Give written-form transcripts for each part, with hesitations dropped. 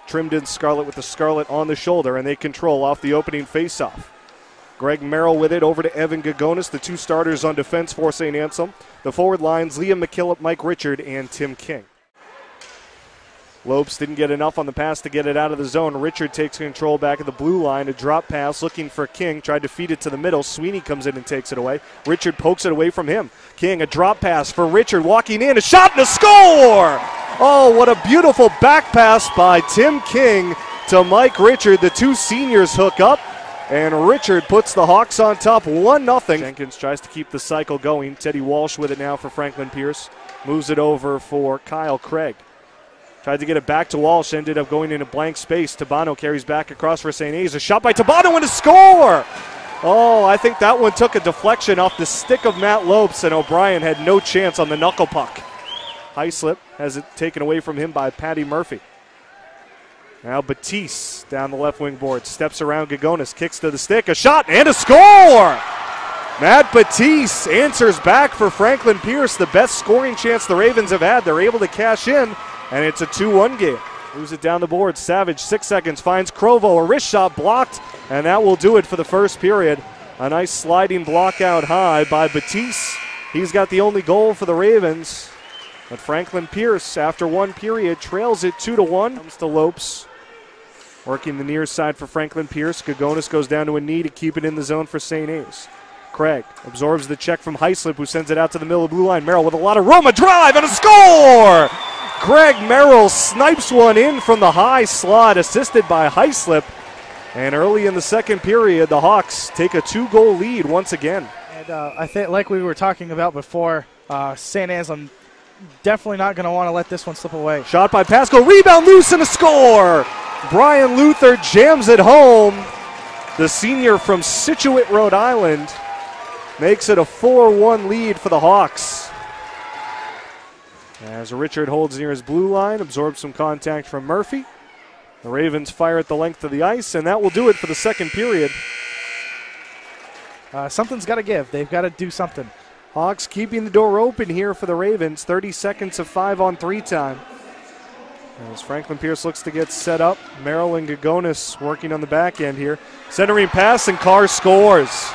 trimmed in scarlet with the scarlet on the shoulder, and they control off the opening faceoff. Greg Merrill with it over to Evan Gagonis, the two starters on defense for St. Anselm. The forward lines, Liam McKillop, Mike Richard, and Tim King. Lopes didn't get enough on the pass to get it out of the zone. Richard takes control back at the blue line. A drop pass looking for King. Tried to feed it to the middle. Sweeney comes in and takes it away. Richard pokes it away from him. King, a drop pass for Richard. Walking in, a shot and a score! Oh, what a beautiful back pass by Tim King to Mike Richard. The two seniors hook up, and Richard puts the Hawks on top 1-0. Jenkins tries to keep the cycle going. Teddy Walsh with it now for Franklin Pierce. Moves it over for Kyle Craig. Tried to get it back to Walsh, ended up going into blank space. Tabano carries back across for St. A's. A shot by Tabano and a score! Oh, I think that one took a deflection off the stick of Matt Lopes, and O'Brien had no chance on the knuckle puck. Highslip has it taken away from him by Patty Murphy. Now Batiste down the left wing board, steps around Gagonis, kicks to the stick, a shot and a score! Matt Batiste answers back for Franklin Pierce, the best scoring chance the Ravens have had. They're able to cash in, and it's a 2-1 game. Moves it down the board. Savage, 6 seconds, finds Crovo. A wrist shot blocked, and that will do it for the first period. A nice sliding block out high by Batiste. He's got the only goal for the Ravens. But Franklin Pierce, after one period, trails it 2-1. Comes to Lopes. Working the near side for Franklin Pierce. Gagonis goes down to a knee to keep it in the zone for St. A's. Craig absorbs the check from Highslip, who sends it out to the middle of the blue line. Merrill with a lot of room, a drive, and a score! Greg Merrill snipes one in from the high slot, assisted by Highslip. And early in the second period, the Hawks take a 2-goal lead once again. And I think, like we were talking about before, St. Anselm definitely not going to want to let this one slip away. Shot by Pascal, rebound loose, and a score! Brian Luther jams it home. The senior from Scituate, Rhode Island, makes it a 4-1 lead for the Hawks. As Richard holds near his blue line, absorbs some contact from Murphy. The Ravens fire at the length of the ice, and that will do it for the second period. Something's got to give. They've got to do something. Hawks keeping the door open here for the Ravens. 30 seconds of 5-on-3 time. As Franklin Pierce looks to get set up, Merrill and Gagonis working on the back end here. Centering pass, and Carr scores.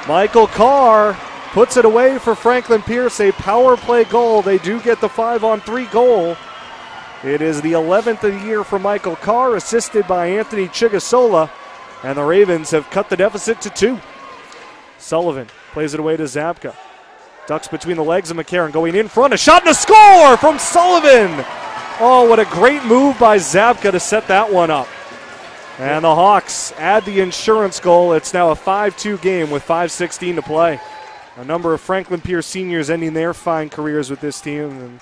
Michael Carr puts it away for Franklin Pierce, a power play goal. They do get the 5-on-3 goal. It is the 11th of the year for Michael Carr, assisted by Anthony Chigasola, and the Ravens have cut the deficit to 2. Sullivan plays it away to Zabka. Ducks between the legs of McCarron, going in front, a shot and a score from Sullivan. Oh, what a great move by Zabka to set that one up. And the Hawks add the insurance goal. It's now a 5-2 game with 5:16 to play. A number of Franklin Pierce seniors ending their fine careers with this team, and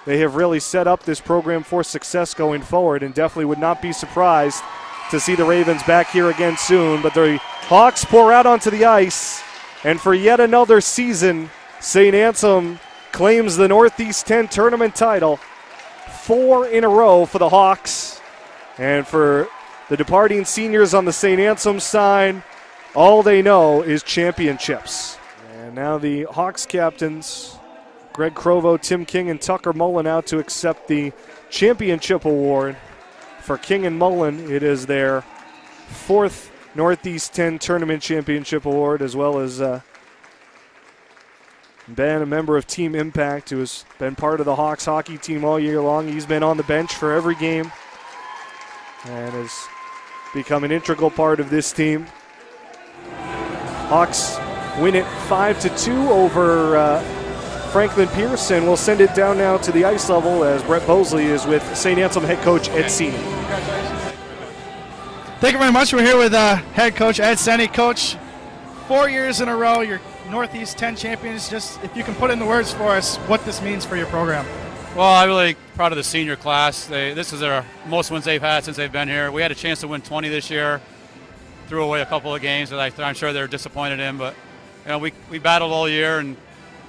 they have really set up this program for success going forward, and definitely would not be surprised to see the Ravens back here again soon. But the Hawks pour out onto the ice, and for yet another season, St. Anselm claims the Northeast-10 tournament title. 4 in a row for the Hawks, and for the departing seniors on the St. Anselm side, all they know is championships. And now the Hawks captains, Greg Crovo, Tim King, and Tucker Mullen, out to accept the championship award. For King and Mullen, it is their 4th Northeast-10 Tournament Championship award, as well as been a member of Team Impact, who has been part of the Hawks hockey team all year long. He's been on the bench for every game and has become an integral part of this team. Hawks win it 5-2 over Franklin Pierce, and we'll send it down now to the ice level as Brett Bosley is with St. Anselm head coach Ed Seney. Thank you very much. We're here with head coach Ed Seney. Coach, 4 years in a row, you're Northeast-10 champions. Just if you can put into words for us what this means for your program. Well, I'm really proud of the senior class. This is their most wins they've had since they've been here. We had a chance to win 20 this year. Threw away a couple of games that I'm sure they're disappointed in, but we battled all year, and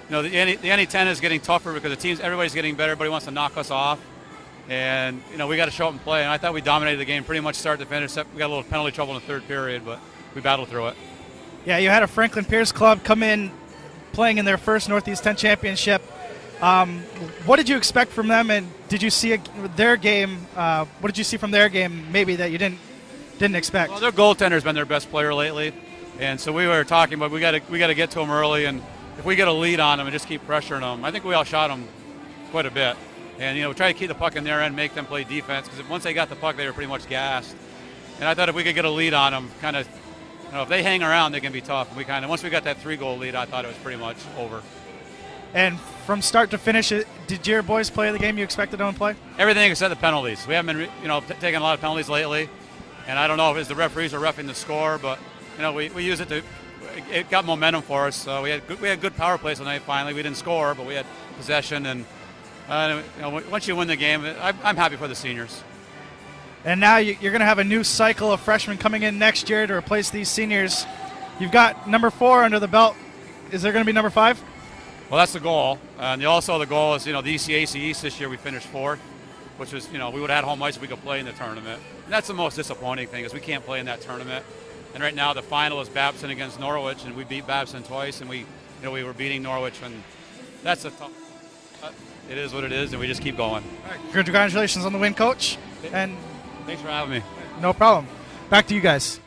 the NE10 is getting tougher because everybody's getting better. Everybody wants to knock us off, and we got to show up and play. And I thought we dominated the game pretty much start to finish. We got a little penalty trouble in the third period, but we battled through it. Yeah, you had a Franklin Pierce club come in playing in their first Northeast-10 championship. What did you expect from them, and did you see their game? What did you see from their game maybe that you didn't expect? Well, their goaltender's been their best player lately, and so we were talking about we got to get to them early, and if we get a lead on them and just keep pressuring them, I think we outshot them quite a bit. And we try to keep the puck in their end, make them play defense, because once they got the puck, they were pretty much gassed. And I thought if we could get a lead on them, kind of, if they hang around, they can be tough. And once we got that 3-goal lead, I thought it was pretty much over. And from start to finish, did your boys play the game you expected them to play? Everything except the penalties. We haven't been, taking a lot of penalties lately, and I don't know if it's the referees are reffing the score, but we use it to. It got momentum for us. We had good power plays tonight. Finally, we didn't score, but we had possession, and once you win the game, I'm happy for the seniors. And now you're going to have a new cycle of freshmen coming in next year to replace these seniors. You've got number 4 under the belt. Is there going to be number 5? Well, that's the goal. And also the goal is, the ECAC East this year we finished 4th, which was, we would have had home ice if we could play in the tournament. And that's the most disappointing thing is we can't play in that tournament. And right now the final is Babson against Norwich, and we beat Babson twice, and we were beating Norwich, and that's a tough. It is what it is, and we just keep going. All right. Congratulations on the win, Coach. And thanks for having me. No problem. Back to you guys.